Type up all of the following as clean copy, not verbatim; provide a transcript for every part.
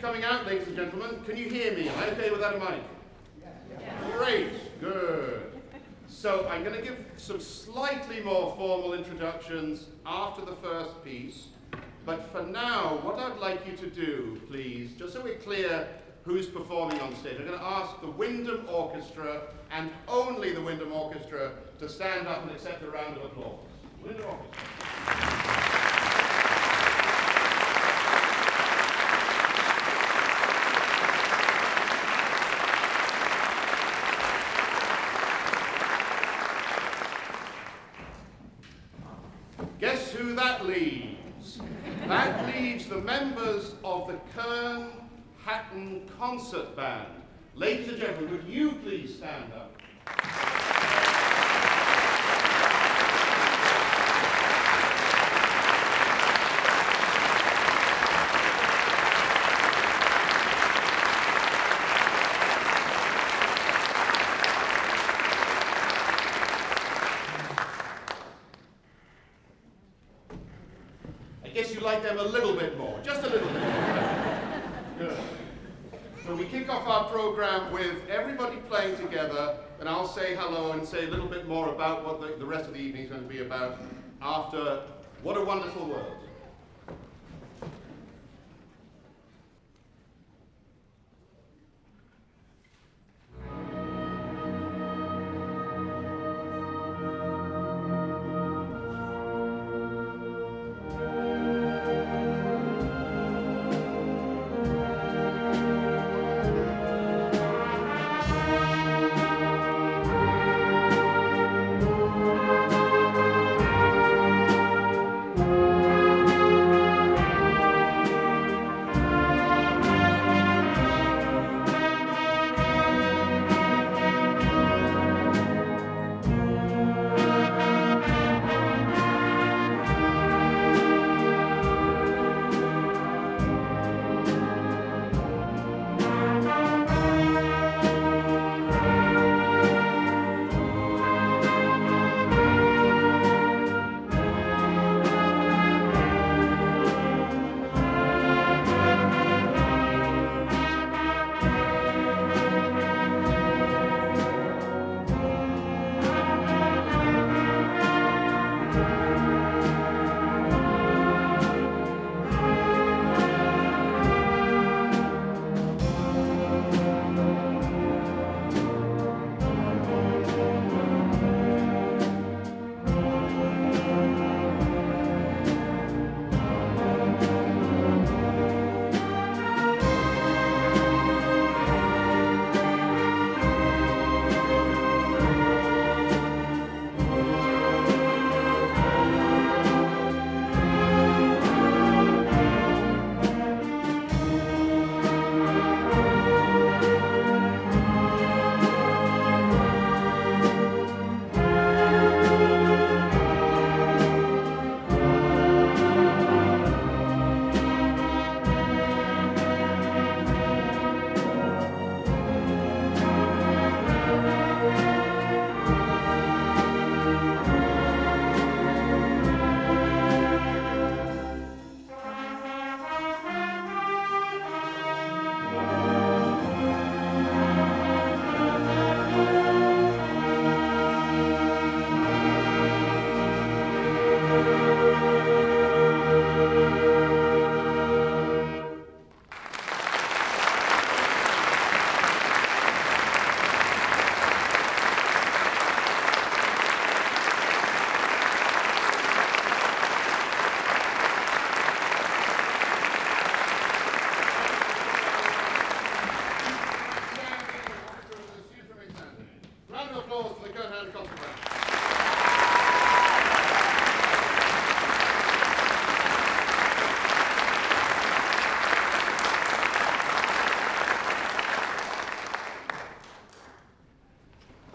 coming out, ladies and gentlemen. Can you hear me? Am I okay without a mic? Yeah. Great, good. So I'm going to give some slightly more formal introductions after the first piece. But for now, what I'd like you to do, please, just so we're clear who's performing on stage, I'm going to ask the Windham Orchestra, and only the Windham Orchestra, to stand up and accept a round of applause. Windham Orchestra. Guess who that leaves? That leaves the members of the Kurn Hattin concert band. Ladies and gentlemen, would you please stand up? I guess you like them a little bit more, just a little bit more. Good. So we kick off our program with everybody playing together, and I'll say hello and say a little bit more about what the rest of the evening is going to be about after What a Wonderful World.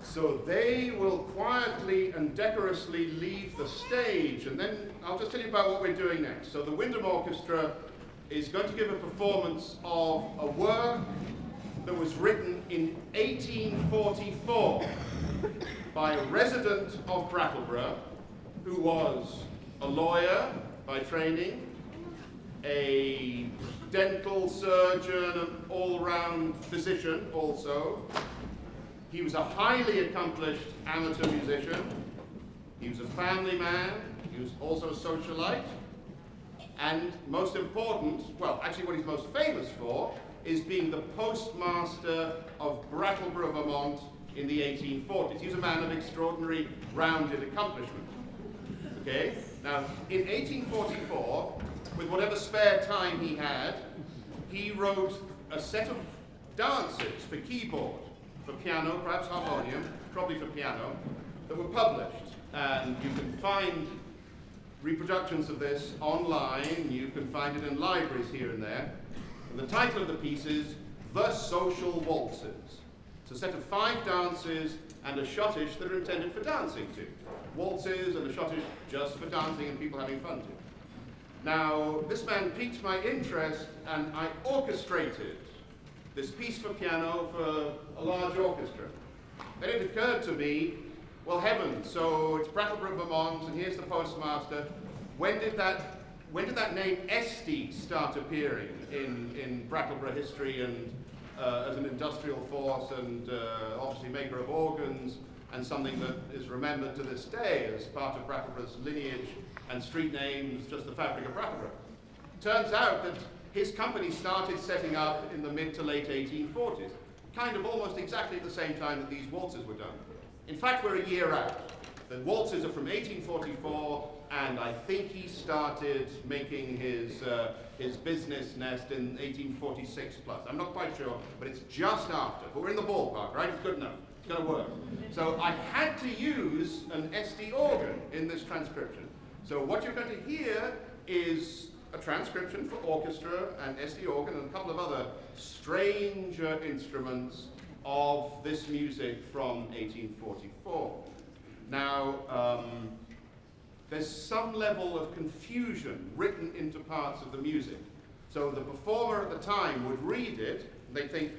So they will quietly and decorously leave the stage, and then I'll just tell you about what we're doing next. So the Windham Orchestra is going to give a performance of a work that was written in 1844 by a resident of Brattleborough who was a lawyer by training, a dental surgeon, an all-round physician also. He was a highly accomplished amateur musician. He was a family man. He was also a socialite. And most important, well, actually what he's most famous for is being the postmaster of Brattleboro, Vermont in the 1840s. He was a man of extraordinary rounded accomplishment. Okay? Now, in 1844, with whatever spare time he had, he wrote a set of dances for keyboard, for piano, perhaps harmonium, probably for piano, that were published. And you can find reproductions of this online. You can find it in libraries here and there. And the title of the piece is The Social Waltzes. It's a set of 5 dances and a schottisch that are intended for dancing to. Waltzes and a schottisch just for dancing and people having fun to. Now, this man piqued my interest, and I orchestrated this piece for piano for a large orchestra. Then it occurred to me, well, heavens, so it's Brattleboro, Vermont, and here's the postmaster. When did that name Esty start appearing in Brattleboro history and as an industrial force and obviously maker of organs and something that is remembered to this day as part of Brattleboro's lineage and street names, just the fabric of Brattleboro? Turns out that his company started setting up in the mid to late 1840s, kind of almost exactly at the same time that these waltzes were done. In fact, we're a year out. The waltzes are from 1844, and I think he started making his business nest in 1846 plus. I'm not quite sure, but it's just after. But we're in the ballpark, right? It's good enough. It's going to work. So I had to use an SD organ in this transcription. So what you're going to hear is a transcription for orchestra and SD organ and a couple of other strange instruments of this music from 1844. Now, there's some level of confusion written into parts of the music. So the performer at the time would read it, and they'd think,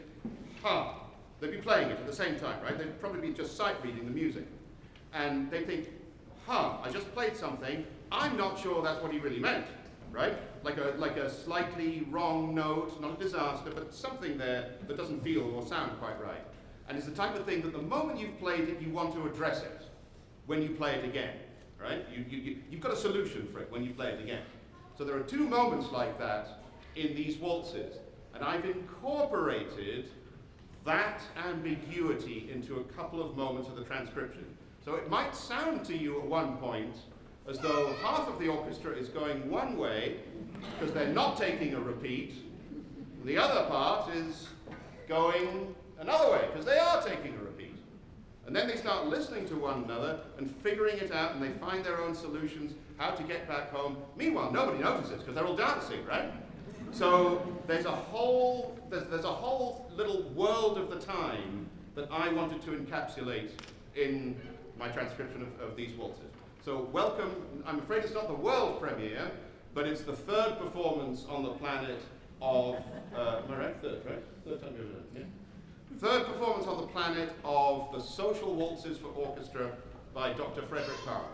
huh, they'd be playing it at the same time, right? They'd probably be just sight reading the music. And they'd think, huh, I just played something, I'm not sure that's what he really meant, right? Like a slightly wrong note, not a disaster, but something there that doesn't feel or sound quite right. And it's the type of thing that the moment you've played it, you want to address it when you play it again, right? You've got a solution for it when you play it again. So there are 2 moments like that in these waltzes, and I've incorporated that ambiguity into a couple of moments of the transcription. So it might sound to you at one point as though half of the orchestra is going one way because they're not taking a repeat, and the other part is going another way because they are taking a repeat. And then they start listening to one another and figuring it out, and they find their own solutions, how to get back home. Meanwhile, nobody notices because they're all dancing, right? So there's a whole little world of the time that I wanted to encapsulate in my transcription of these waltzes. So welcome. I'm afraid it's not the world premiere, but it's the 3rd performance on the planet of, am I right? 3rd, right? 3rd time you're in, yeah? 3rd performance on the planet of the Social Waltzes for Orchestra by Dr. Frederick Parr.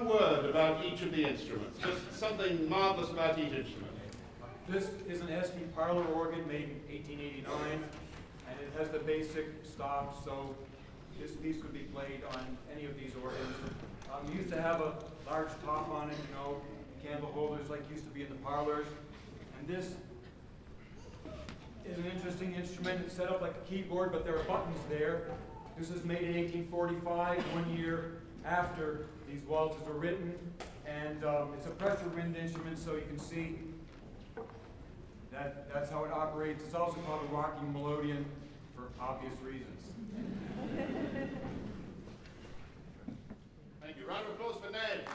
one word about each of the instruments. Just something marvelous about each instrument. This is an SD parlor organ made in 1889, and it has the basic stops, so these could be played on any of these organs. We used to have a large top on it, you know, candle holders like used to be in the parlors. And this is an interesting instrument. It's set up like a keyboard, but there are buttons there. This was made in 1845, 1 year after these waltzes were written. And it's a pressure wind instrument, so you can see that's how it operates. It's also called a rocking melodeon for obvious reasons. Thank you. Round of applause for Ned.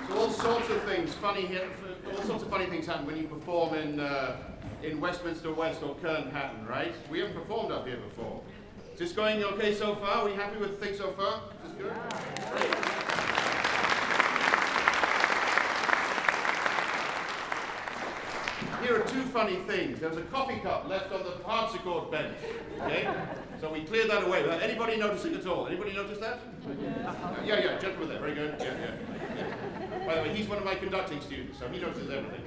So all sorts of things, all sorts of funny things happen when you perform in Westminster West or Kurn, Hattin, right? We haven't performed up here before. Is this going okay so far? Are we happy with things so far? Is this good? Great. Here are two funny things. There's a coffee cup left on the harpsichord bench. Okay? So we cleared that away without anybody noticing at all. Anybody notice that? Yeah, gentleman there. Very good. Yeah. By the way, he's one of my conducting students, so he notices everything.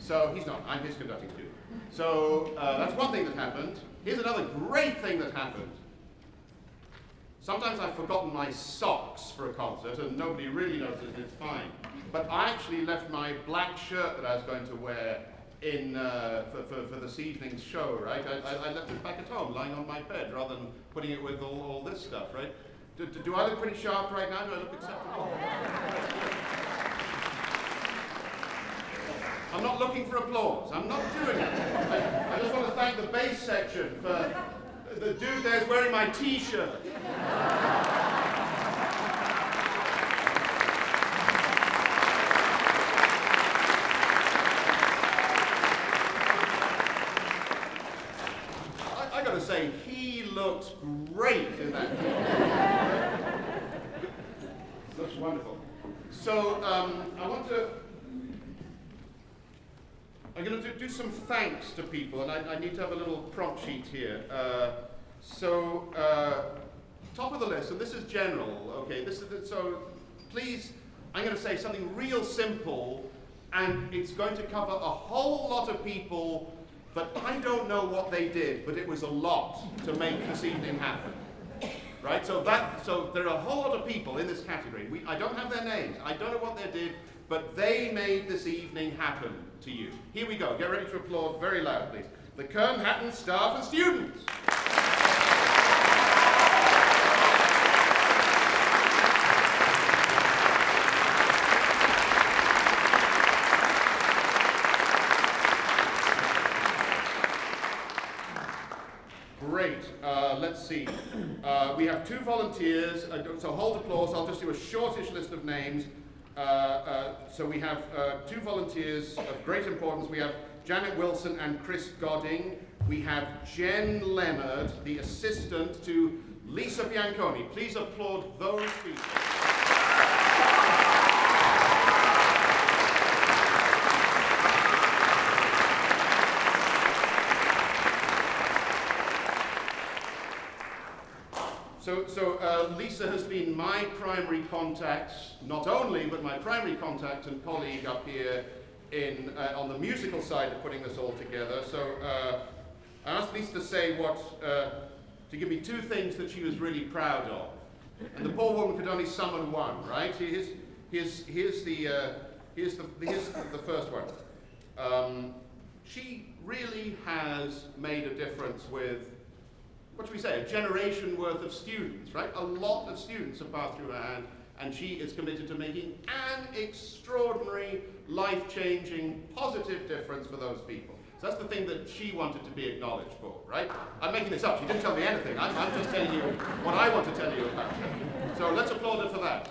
So he's not. I'm his conducting student. So that's one thing that happened. Here's another great thing that happened. Sometimes I've forgotten my socks for a concert and nobody really notices, and it's fine. But I actually left my black shirt that I was going to wear in for this evening's show, right? I left it back at home, lying on my bed, rather than putting it with all this stuff, right? Do I look pretty sharp right now? Do I look acceptable? I'm not looking for applause. I'm not doing it. I just want to thank the bass section for the dude there's wearing my T-shirt. I got to say, he looks great in that T-shirt. Looks wonderful. So I'm going to do some thanks to people, and I need to have a little prompt sheet here. Top of the list, and this is general, okay, so please, I'm going to say something real simple, and it's going to cover a whole lot of people that I don't know what they did, but it was a lot to make this evening happen. Right, so there are a whole lot of people in this category. I don't have their names, I don't know what they did, but they made this evening happen to you. Here we go. Get ready to applaud very loud, please. The Kurn, Hattin staff and students. Great. Let's see. We have two volunteers, so hold applause. I'll just do a shortish list of names. So we have two volunteers of great importance. We have Janet Wilson and Chris Godding. We have Jen Leonard, the assistant to Lisa Bianconi. Please applaud those people. So Lisa has been my primary contact, not only, but my primary contact and colleague up here on the musical side of putting this all together. So I asked Lisa to say to give me two things that she was really proud of. And the poor woman could only summon one, right? Here's the first one. She really has made a difference with, what should we say, a generation worth of students, right? A lot of students have passed through her hand, and she is committed to making an extraordinary, life-changing, positive difference for those people. So that's the thing that she wanted to be acknowledged for, right? I'm making this up. She didn't tell me anything. I'm just telling you what I want to tell you about her. So let's applaud her for that.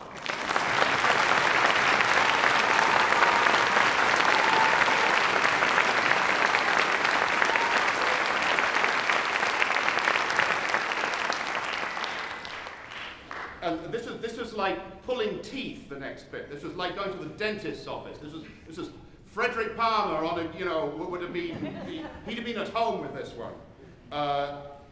And this was like pulling teeth, the next bit. This was like going to the dentist's office. This was Frederick Palmer on a, you know, would have been, he'd have been at home with this one.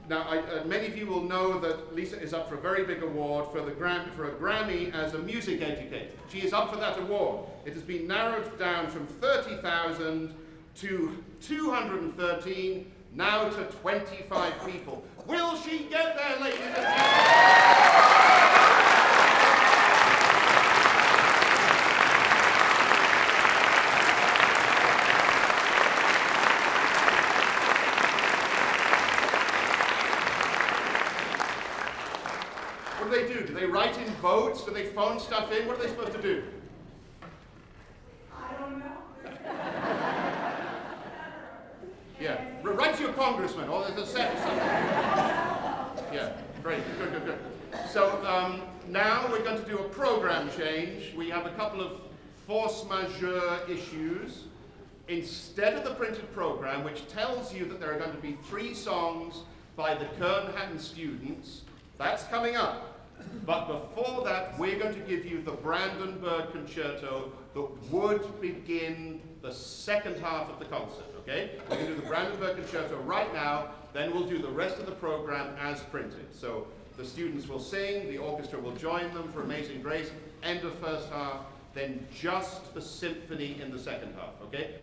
Now, many of you will know that Lisa is up for a very big award for a Grammy as a music educator. She is up for that award. It has been narrowed down from 30,000 to 213, now to 25 people. Will she get there, ladies and gentlemen? What do they do? Do they write in votes? Do they phone stuff in? What are they supposed to do? I don't know. Yeah, write to your congressman, or there's a set something. Yeah, great, good. So now we're going to do a program change. We have a couple of force majeure issues. Instead of the printed program, which tells you that there are going to be 3 songs by the Kurn Hattin students, that's coming up. But before that, we're going to give you the Brandenburg Concerto that would begin the second half of the concert, okay? We're going to do the Brandenburg Concerto right now, then we'll do the rest of the program as printed. So the students will sing, the orchestra will join them for Amazing Grace, end of first half, then just the symphony in the second half, okay?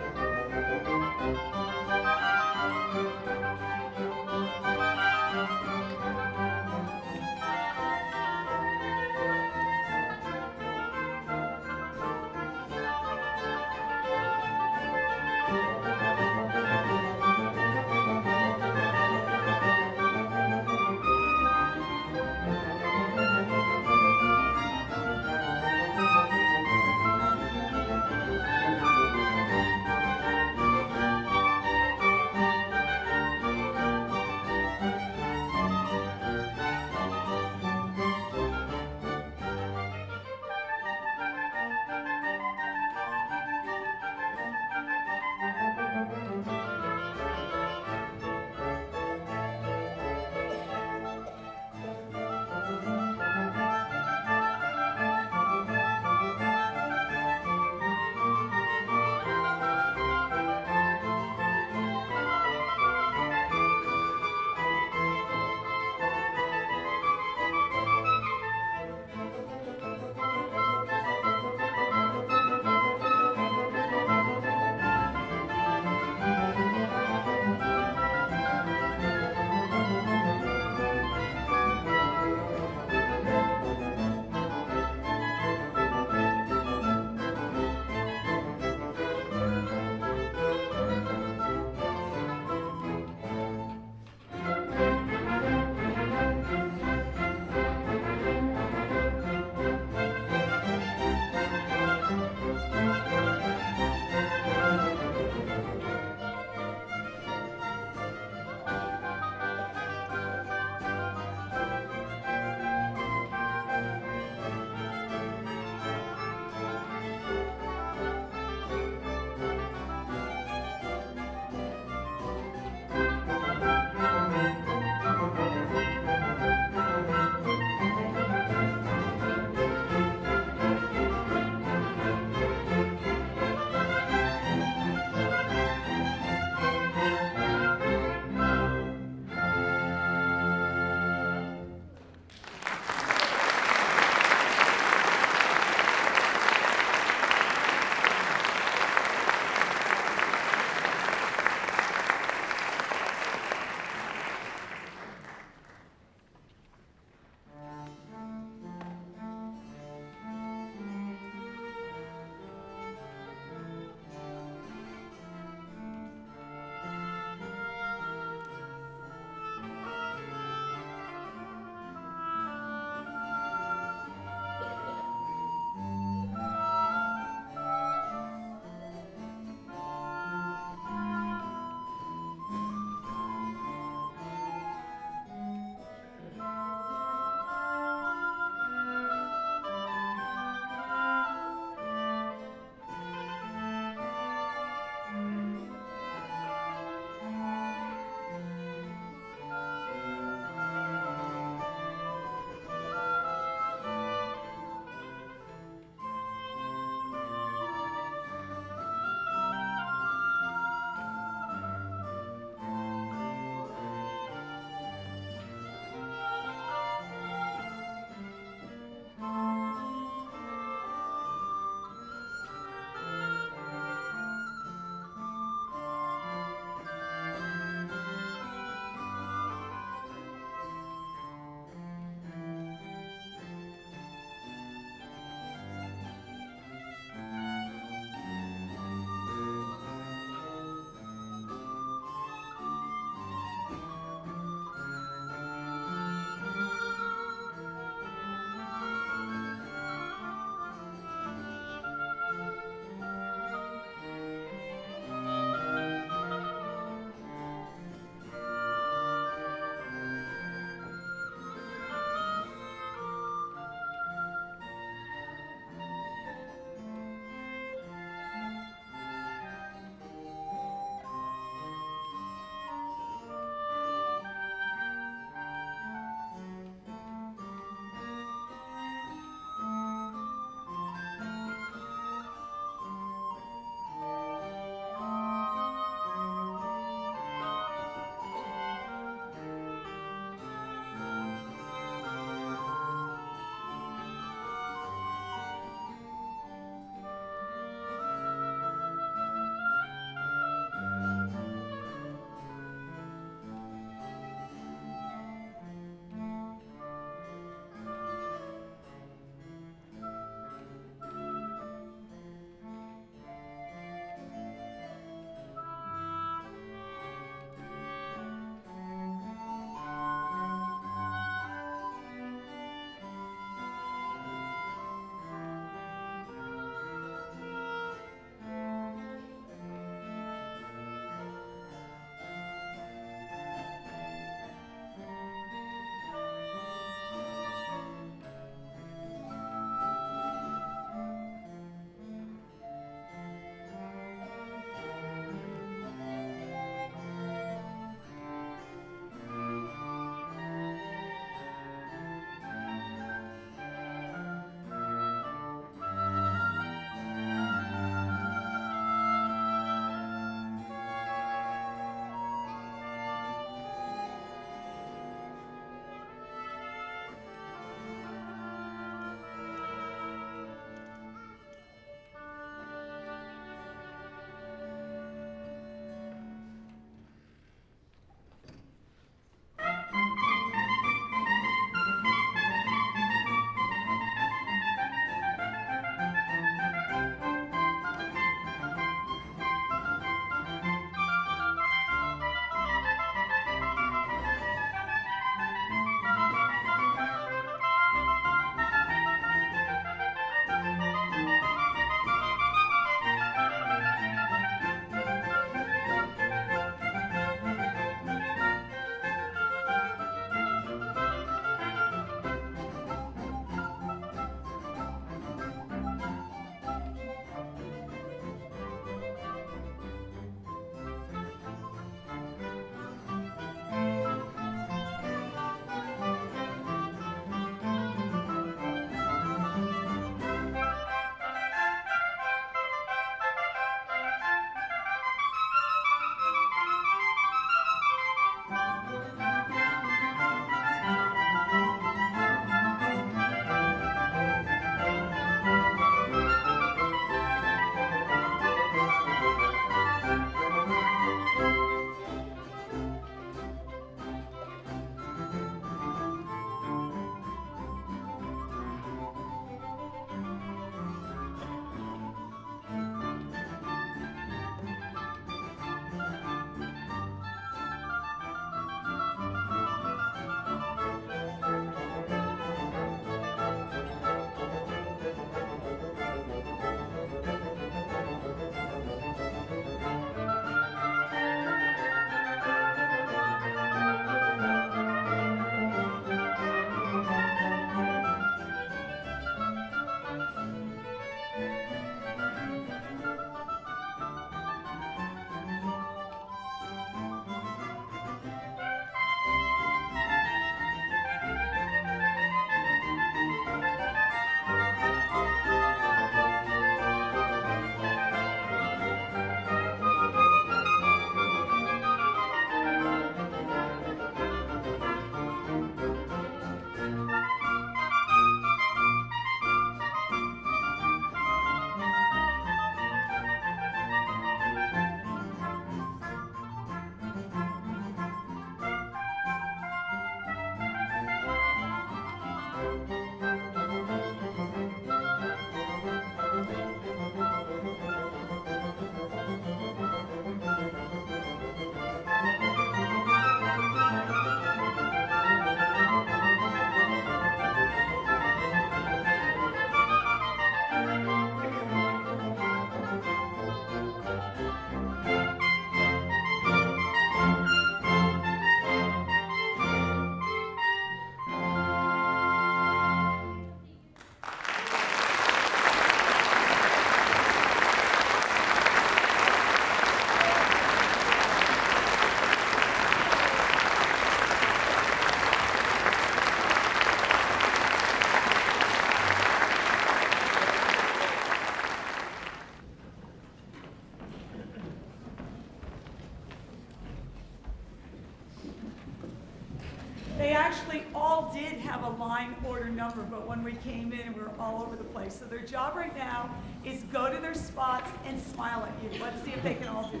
They actually all did have a line order number, but when we came in, we were all over the place. So their job right now is go to their spots and smile at you. Let's see if they can all do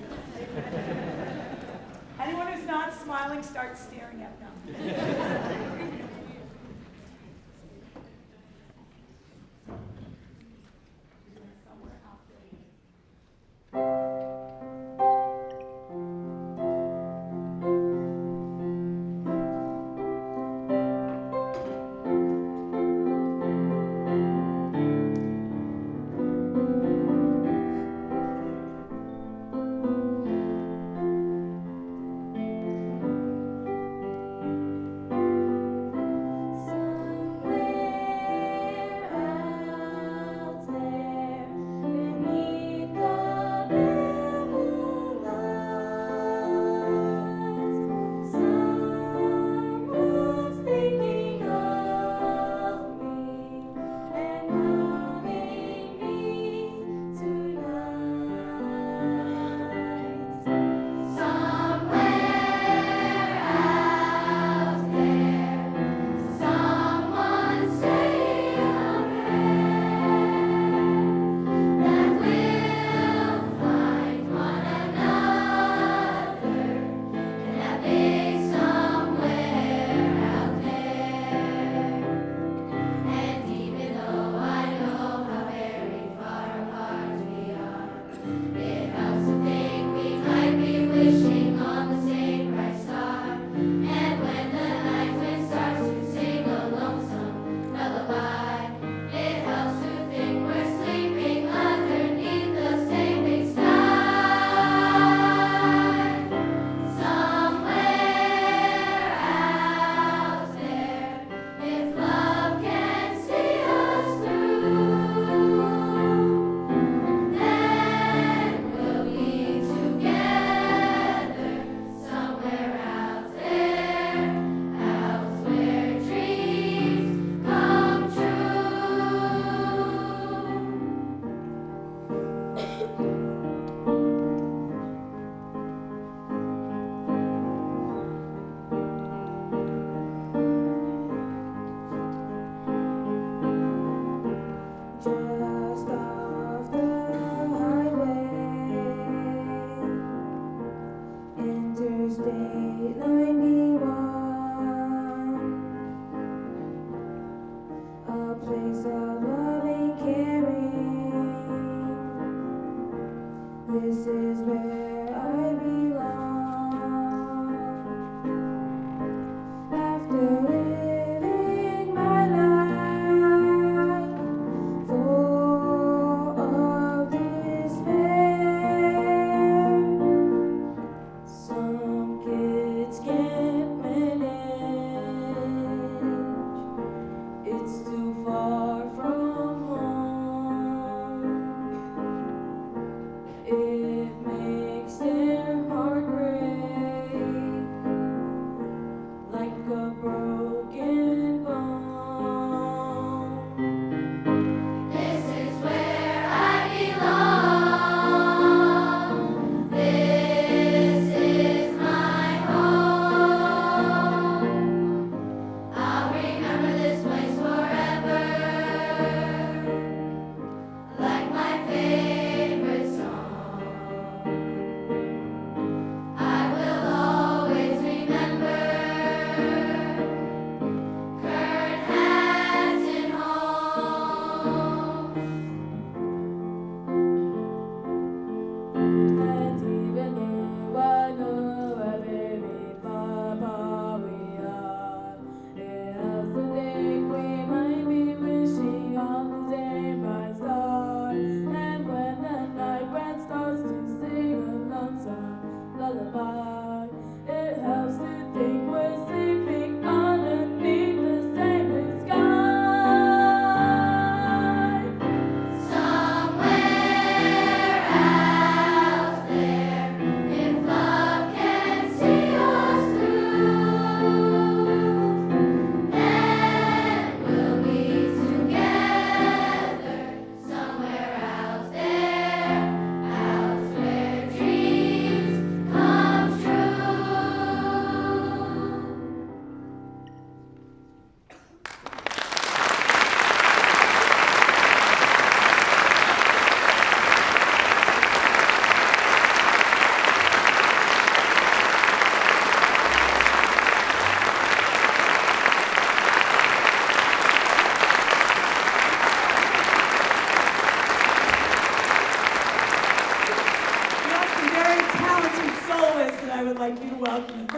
that. Anyone who's not smiling, start staring at them. Somewhere out there. This is where I belong. After living my life full of despair, some kids can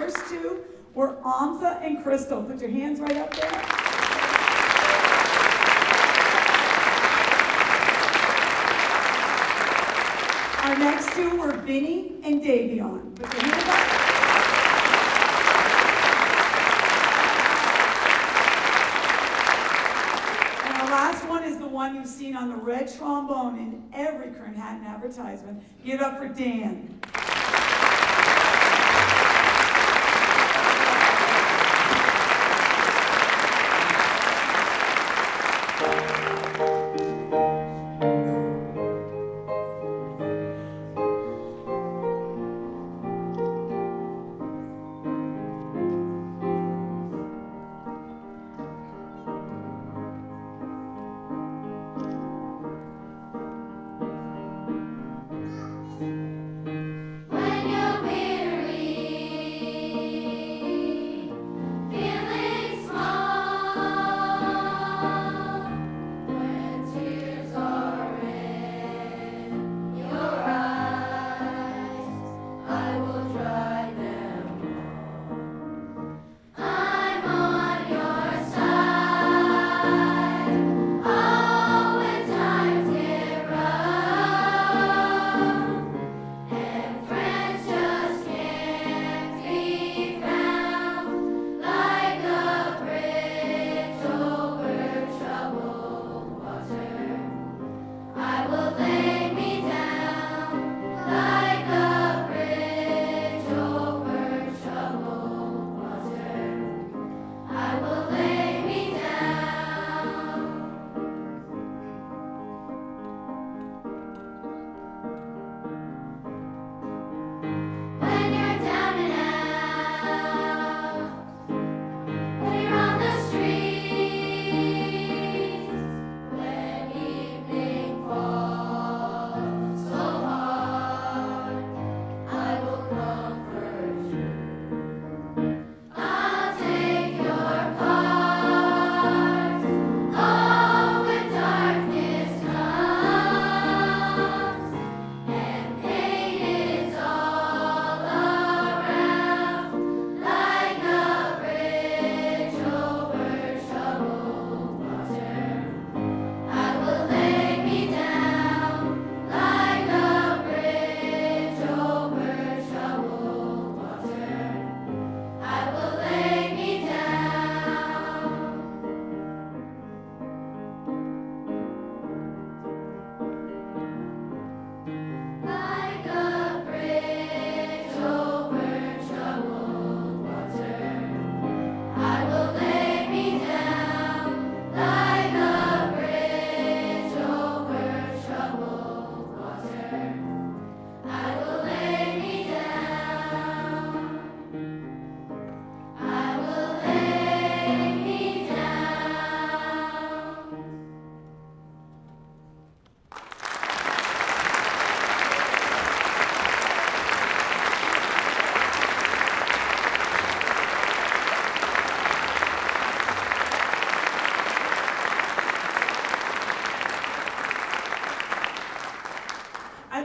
first two were Amza and Crystal. Put your hands right up there. Our next two were Vinny and Davion. Put your hands up. And our last one is the one you've seen on the red trombone in every Kurn Hattin advertisement. Give it up for Dan.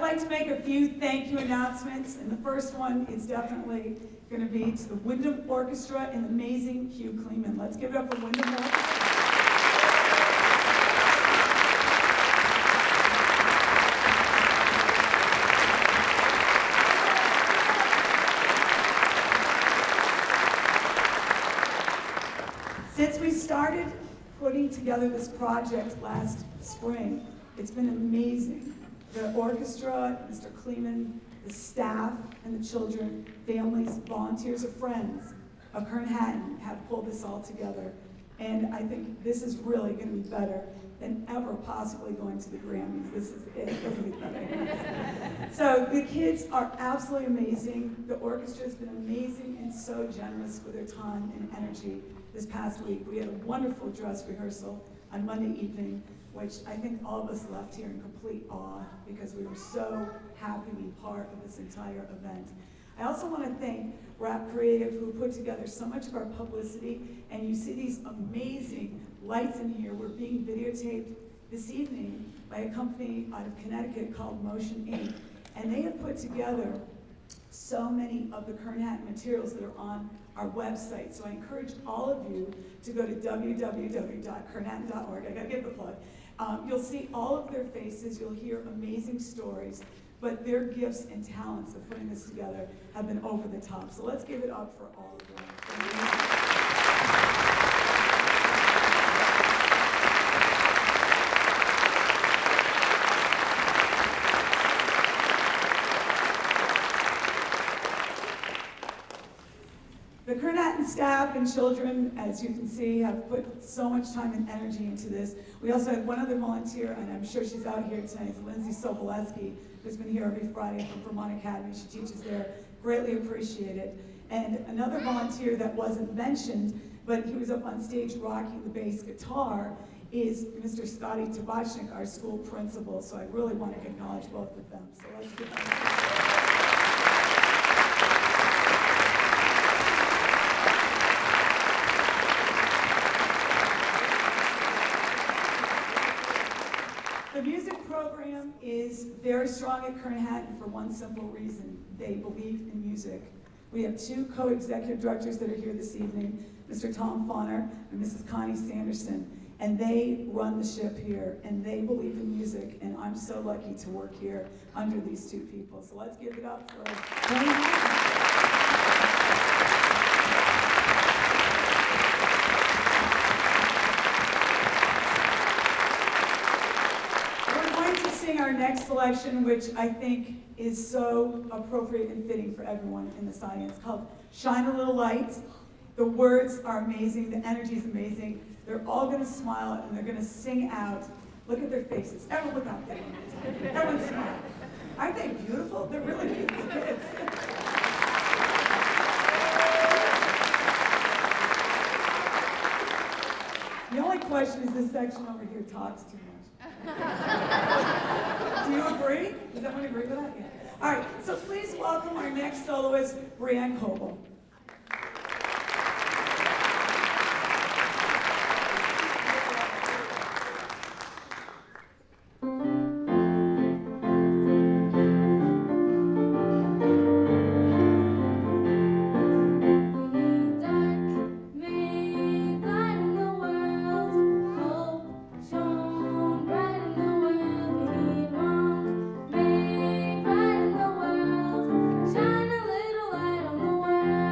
To make a few thank you announcements, and the first one is definitely going to be to the Windham Orchestra and the amazing Hugh Kleeman. Let's give it up for Windham Orchestra. Since we started putting together this project last spring, it's been amazing. The orchestra, Mr. Kleeman, the staff, and the children, families, volunteers, or friends of Kurn Hattin have pulled this all together. And I think this is really going to be better than ever possibly going to the Grammys. This is it. It's going to be better. So the kids are absolutely amazing. The orchestra has been amazing and so generous with their time and energy this past week. We had a wonderful dress rehearsal on Monday evening, which I think all of us left here in complete awe because we were so happy to be part of this entire event. I also want to thank Rap Creative, who put together so much of our publicity, and you see these amazing lights in here. We're being videotaped this evening by a company out of Connecticut called Motion Inc., and they have put together so many of the Kurn Hattin materials that are on our website. So I encourage all of you to go to www.kernhattin.org. I gotta give the plug. You'll see all of their faces, you'll hear amazing stories, but their gifts and talents of putting this together have been over the top. So let's give it up for all of them. The Kurn Hattin staff and children, as you can see, have put so much time and energy into this. We also had one other volunteer, and I'm sure she's out here tonight, it's Lindsay Soboleski, who's been here every Friday from Vermont Academy. She teaches there, greatly appreciate it. And another volunteer that wasn't mentioned, but he was up on stage rocking the bass guitar, is Mr. Scotty Tabachnik, our school principal. So I really want to acknowledge both of them. So let's give them a The music program is very strong at Kurn Hattin for one simple reason. They believe in music. We have two co-executive directors that are here this evening, Mr. Tom Fauner and Mrs. Connie Sanderson, and they run the ship here, and they believe in music, and I'm so lucky to work here under these two people. So let's give it up for Kurn Hattin. Our next selection, which I think is so appropriate and fitting for everyone in this audience, called Shine a Little Light. The words are amazing, the energy is amazing. They're all going to smile and they're going to sing out. Look at their faces. Everyone look out there. Everyone smile. Aren't they beautiful? They're really beautiful kids. The only question is this section over here talks too much. Do you agree? Does everyone agree with that? Yeah. All right, so please welcome our next soloist, Brianne Coble. Shine a little light on the world.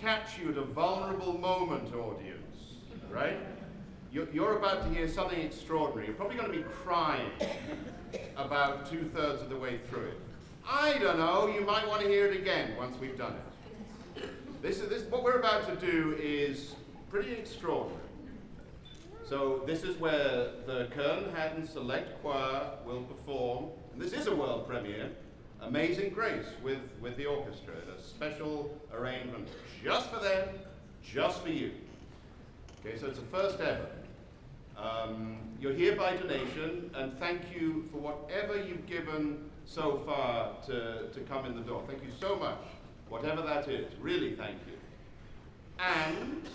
catch you at a vulnerable moment, audience, right? You're about to hear something extraordinary. You're probably going to be crying about 2/3 of the way through it. I don't know, you might want to hear it again once we've done it. What we're about to do is pretty extraordinary. So this is where the Kurn Hattin Select Choir will perform, and this is a world premiere, Amazing Grace with the orchestra, a special arrangement just for them, just for you. Okay, so it's the first ever. You're here by donation, and thank you for whatever you've given so far to come in the door. Thank you so much, whatever that is, really thank you. And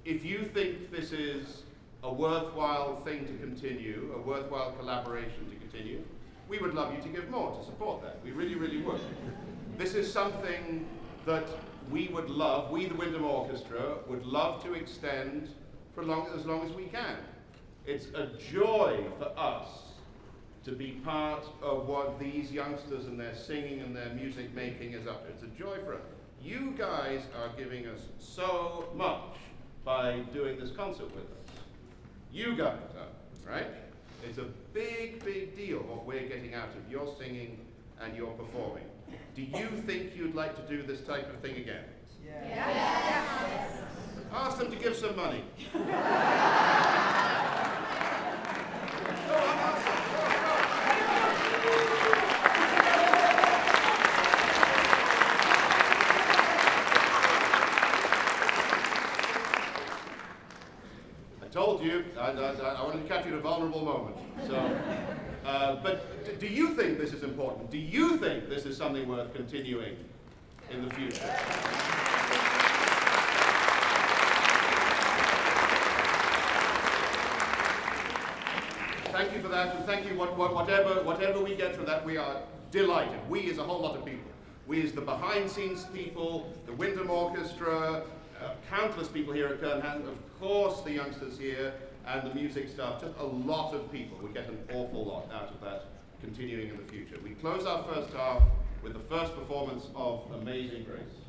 if you think this is a worthwhile thing to continue, a worthwhile collaboration to continue, we would love you to give more to support that. We really, really would. This is something that we would love, we the Windham Orchestra, would love to extend for as long as we can. It's a joy for us to be part of what these youngsters and their singing and their music making is up to. It's a joy for us. You guys are giving us so much by doing this concert with us. You guys are, right? It's a big, big deal what we're getting out of your singing and your performing. Do you think you'd like to do this type of thing again? Yes. Ask them to give some money. Go on, ask them. I told you, I wanted to catch you at a vulnerable moment. So, but do you think this is important? Do you think this is something worth continuing in the future? Thank you for that, and thank you, whatever we get from that, we are delighted. We as a whole lot of people. We as the behind-scenes people, the Windham Orchestra, countless people here at Kurn Hattin, of course the youngsters here, and the music staff, just a lot of people. We get an awful lot out of that continuing in the future. We close our first half with the first performance of Amazing Grace.